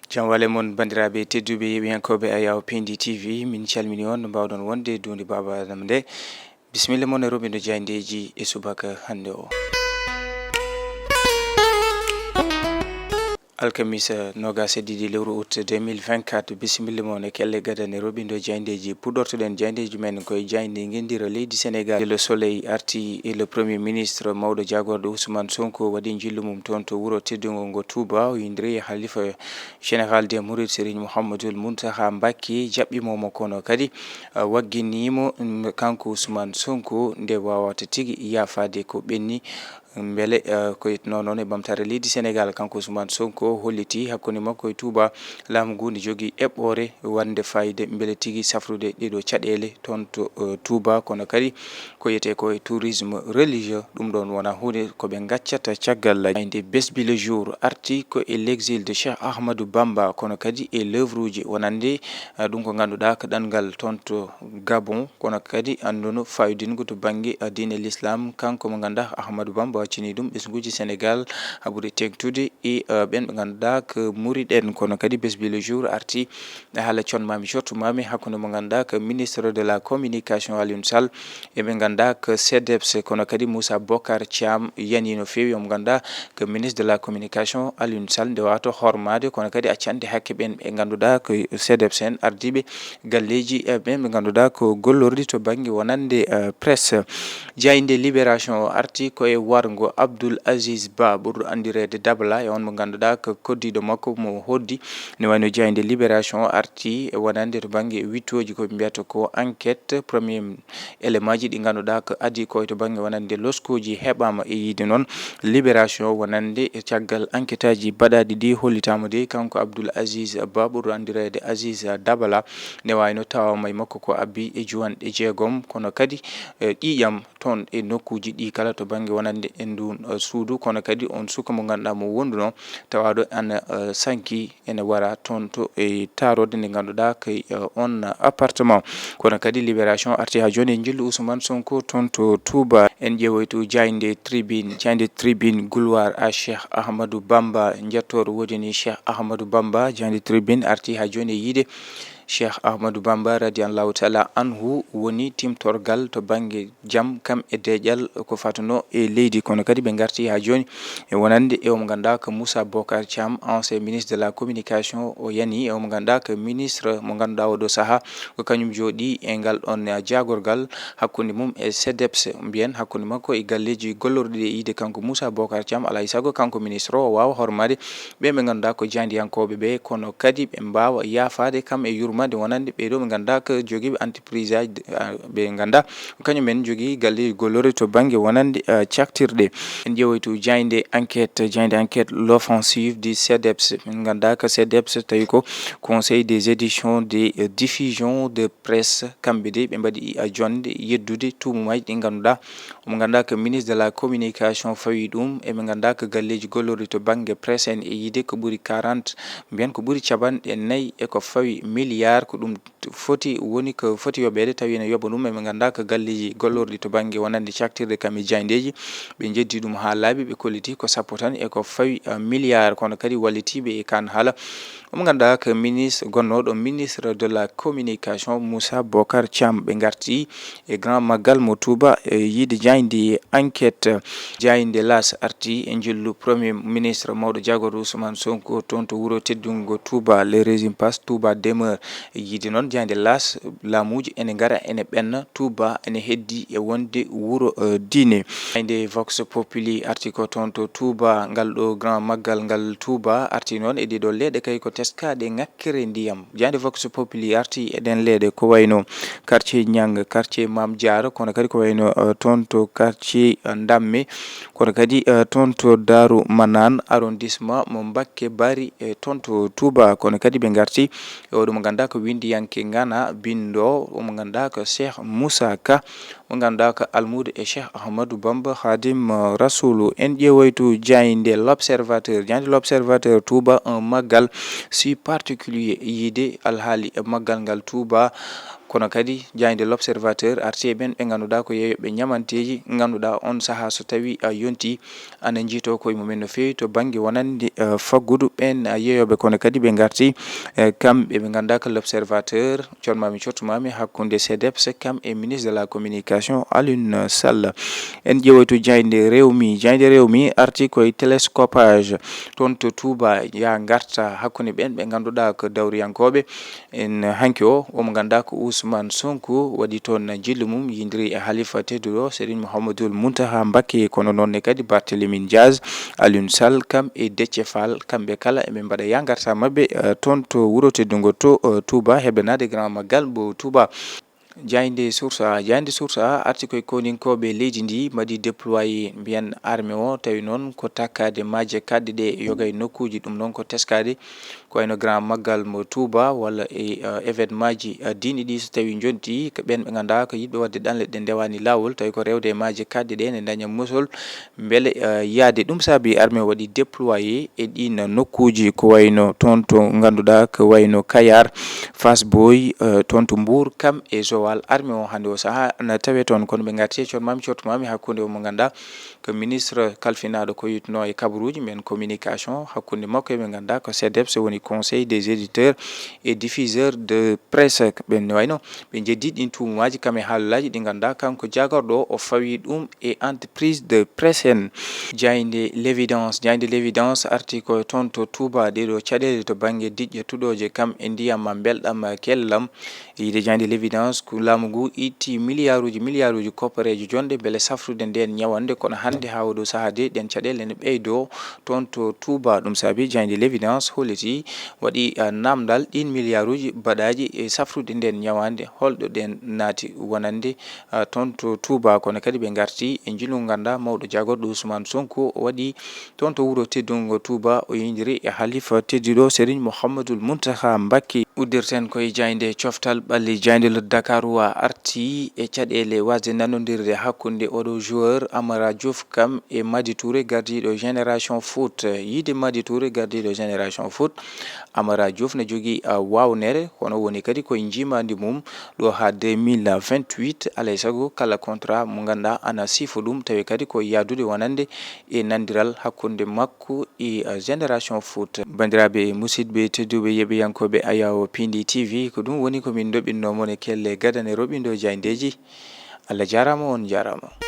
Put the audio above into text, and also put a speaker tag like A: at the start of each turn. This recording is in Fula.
A: Janwale mon bandiraɓe tedduɓe yeɓiyankoɓe Ayaw Pendi TV min calmini on no mbawɗon wonde dundi baba adama nde bisimilla mon e roɓe no jayndeji e subaka hande o alkamisa nogas e ɗiɗi lewru août 2024 bisimilla mon e kelle gadane roɓindo jayndeji puɗɗortoɗen jayndeji men koye jayde guendira leydi Sénégal. Le Soleil arti e le premier ministre mawɗo jagorɗo Ousmane Sonko waɗi jillu mum toon to wuuro teddugol ngo Touba o yindiri halifa général des Mourides Serigne Mouhamadoul Mountakha Mbacké jaɓɓimomo kono kadi wagginimo kanko Ousmane Sonko nde wawata tigui yafade ko ɓenni beele ko yetno noon e ɓamtare leydi Sénégal. Kanko Ousmane Sonko holliti hakkude makko e Touba laamu ngu ne jogui eɓɓore wande fayide beele tigui safrude ɗeɗo caɗele toon to Touba kono kadi ko yete ko e tourisme religieux ɗum ɗon wona hunde koɓe gaccata caggal inde Besbi le jour arti ko e l'exil de Cheikh Ahmadou Bamba kono kadi e l'œuvre uji wonande ɗum ko ganduɗa ko ɗanngal toon to Gabon kono kadi anduno fayodingo to banggue diine l'islam kanko mo ganduɗa Ahmadou Bamba waccini ɗum ɓesguji Sénégal haɓude tengtude e ɓen ɓe ganduɗa ko Mouride en kono kadi Besbi le jour arti haala conmami cottumami hakkude mo ganduɗa ko ministre de la communication Alioune Sall e ɓe ganduɗa ko CDEPS kono kadi Moussa Bocar Thiam yani no fewi omo ganduɗa ko ministre de la communication Alioune Sall nde wato hormade kono kadi accande hakke ɓen ɓe ganduɗa ko CDEPS en ardiɓe galleji ɓen ɓe ganduɗa ko gollordi to banggue wonande presse. Jayde Libération arti koye wargo Abdoul Aziz Ba ɓurɗo andirede Dabala e on mo ganduɗa ko koddiɗo makko mo hoddi ne wayno Jayde Libération arti e wonande to banggue wittoji koɓe mbiyata ko enquête premier élément ji ɗi ganduɗa ko adi koye to banggue wonande loskoji heɓama e yiide noon Libération wonande e caggal enquête aji baɗaɗi ɗi hollitama de kanko Abdoul Aziz Ba ɓurɗo andirede Aziz Dabala ne wayno tawama e makko ko abbi e juwanɗe jeegom kono kadi ƴiƴam toon e nokkuji ɗi kala to banggue wonande e ndun suudu kono kadi on suka mo ganduɗa mo wonduno tawaɗo ana sanki ene wara toon to e tarode nde ganduɗa ko on appartement kono kadi Libération arti ha joni e jillu Ousmane Sonko toon to Touba en ƴeewoytu Jayde Tribune gloire à Cheikh Ahmadou Bamba jettoro wodini Cheikh Ahmadou Bamba. Jayde Tribune arti ha joni e yiide Cheikh Ahmadou Bamba radiallahu taala anhu woni timtorgal to banggue jaam kam e deƴal ko fatuno e leydi kono kadi ɓe garti ha joni e wonande e omo ganduɗa ko Moussa Bocar Thiam ancien ministre de la communication o yani e omo ganduɗa ko ministre mo ganduɗa oɗo saaha ko kañum jooɗi e ngal ɗon jagorgal hakkude mum e CDEPS mbiyen hakkude makko e galleji gollorɗi e yiide kanko Moussa Bocar Thiam alay saago kanko ministre o wawa hormade ɓe ganduɗa ko jandiyankoɓe ɓe kono kadi ɓe mbawa yafade kam e yurmade wonande ɓeɗo ɓe ganduɗa ko joguiɓe entreprise aji ɓe ganduɗa kañumen jogui galleji gollorɗi to banggue wonande caktirɗe. En ƴeewoytu Jayde enquête l'offensive du CDEPS min ganduɗa ko CDEPS tawi ko conseil des éditions des diffusion de presse kamɓe de ɓe mbaɗi jonde yeddude tumumaji ɗi ganduɗa omo ganduɗa ko ministre de la communication fawi ɗum eɓe ganduɗa ko galleji gollorɗi to banggue presse en e yiide ko ɓuuri 40 mbiyen ko ɓuuri capanɗe nayyi e ko fawi milliard ko ɗum foti woni ko foti yoɓede tawi ne yoɓa ɗum eɓe ganduɗa ko galleji gollorɗi to banggue wonande caktirde kam e jayndeji ɓe jeddi ɗum ha laaɓi ɓe kolliti ko sappo tan e ko fawi milliard kono kadi wallitiɓe e kan haala omo ganduɗa ko ministre gonnoɗo ministre de la communication Moussa Bocar Thiam ɓe garti e grand maggal mo Touba e yiide Jayde enquête. Jayde Las arti e jillu premier ministre mawɗo jagorɗo Ousmane Sonko toon to wuuro teddungo Touba le régime passe Touba demeure e yiide noon Jayde Las laamuji ene gara ene ɓenna Touba ene heddi e wonde wuuro diine. Jayde Vox Populi arti ko toon to Touba ngal ɗo grand maggal ngal Touba arti noon e ɗiɗo leɗɗe kay ko teskaɗe ngakkere ndiyam. Jayde Vox Populi arti eɗen leɗɗe ko wayno quartier Niang quartier Mame Diarra kono kadi ko wayno toon to quartier Damme kono kadi toon to Darou Manane arrondissement mo Mbacké Bari e toon to Touba kono kadi ɓe garti e oɗo mo ganduɗa ko windiyanke Ngana bindo omo ganduɗa ko Cheikh Moussa Ka mo ganduɗa ko almudo e Cheikh Ahmadou Bamba Khadim Rasoulou. En ƴeewoytu Jayde l'Observateur Touba un maggal si particulier yiide alhaali maggal ngal Touba kono kadi jayde l'observateur arti ben be ganduda ko yeyobe nyamanteji ganduda on saha so tawi yonti ana jito koye mumen no fewi to bangi wonande faggudu ben yeyobe kono kadi be garti kambe be ganda ko l'observateur ciormami ciottumami hakkunde CDEPS kam e ministre de la communication Alioune Sall en jewoyto jayde rewmi arti koye télescopage ton to Touba ya garta hakkunde ben be ganduda ko dawriyankobe en hanki o mo ganda ko Ousmane Sonko wadi ton jillumum yindiri e Halifa Tedduɗo Serigne Mouhamadoul Mountaha Mbacké kono nonne kadi Barthélémy Diaz Alioune Sall kam e Déthié Fall kambe kala e mbaɗa yangarta mabbe ton to wuro teddungo to Touba heɓanade grand magal bo Touba jayde source arti koye koninkoɓe leydi ndi madi déployer mbiyan armée o tawi noon ko takkade majje kadde ɗe yogay nokkuji ɗum noon ko teskade ko wayno grand maggal mo Touba walla e événement ji diini ɗi so tawi jonti ko ɓen ɓe ganda ko yiɗɓe wadde ɗanle ɗe ndewani lawol tawi ko rewde majje kadde ɗe ne daña musol beele yaade ɗum saabi armée waɗi déployer e ɗin nokkuji ko wayno ton to ganduɗa ko wayno Kayar Fass Boy ton to Mbour kam e Joal armée o hande o saha na tawe ton kono ɓe garti ciottumami hakkunde o mo ganda ko ministre kalfinaɗo ko yitno e kabaruji men communication hakkunde makko e ɓe ganda ko CDEPS woni conseil des éditeurs et diffuseurs de presse ɓen wayno ɓe jeddi ɗin tumumaji kam e haalulaji ɗi ganda kanko jagorɗo o fawi ɗum e entreprise de presse en jayde l'évidence arti ko ton to Touba ɗeɗo caɗele to banggue diƴƴe tuɗoje kam e ndiyam belɗam kellam yide jayde l'évidence ko laamu ngu itti milliarduji koppareji jonde beele safrude nden ñawande kono hande ha waɗo sahade ɗen caɗele ne ɓeydo ton to Touba ɗum saabi jayde l'évidence holliti waɗi namdal ɗin milliarduji baɗaji e safrude nden ñawande holɗo ɗen naati wonande ton to Touba kono kadi ɓe garti e jilu ganda mawɗo jagorɗo Ousmane Sonko waɗi ton to wuro teddungo Touba o yindiri e Halifa Tedduɗo Serigne Mouhamadoul Mountaha Mbacké uddirten koye jayde coftal ɓalli jayde le Dakarois arti e caɗele wasde nanodirde hakkunde oɗo joueur Amara Diouf kam e Madi Touré gardiɗo Génération Foot yide Madi Touré gardiɗo Génération Foot Amara Diouf ne jogui wawnere hono woni kadi koye jimadi mum ɗo ha 2028 alay saago kala contrat mo ganda ana sifo ɗum tawi kadi ko yadude wonande e nandiral hakkunde makko e Génération Foot bandiraɓe musidɓe tedduɓe yeɓiyankoɓe Ayaw Pindi TV ko ɗum woni komin doɓinnomon e kelle gadane roɓindo jayndeji Allah jarama on jarama.